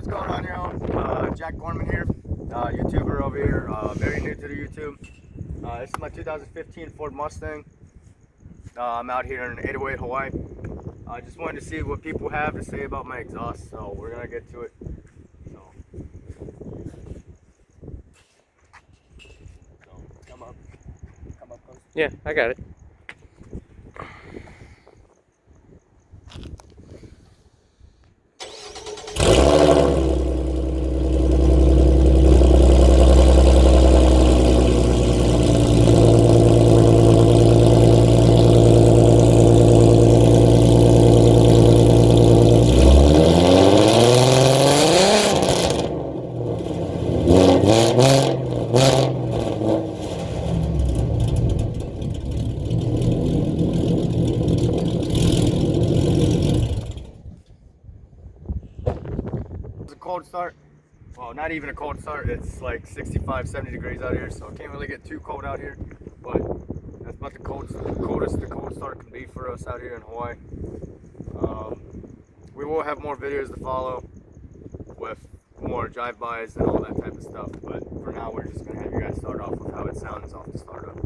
going on, y'all? Jack Gorman here, YouTuber over here, very new to the YouTube. This is my 2015 Ford Mustang. I'm out here in 808, Hawaii. I just wanted to see what people have to say about my exhaust, so we're gonna get to it. So come up close. Yeah, I got it. It's a cold start. Well, not even a cold start. It's like 65, 70 degrees out here, so it can't really get too cold out here. But that's about the coldest the cold start can be for us out here in Hawaii. We will have more videos to follow with more drive-bys and all that type of stuff. But for now, we're just gonna have you guys start off with how it sounds off the startup.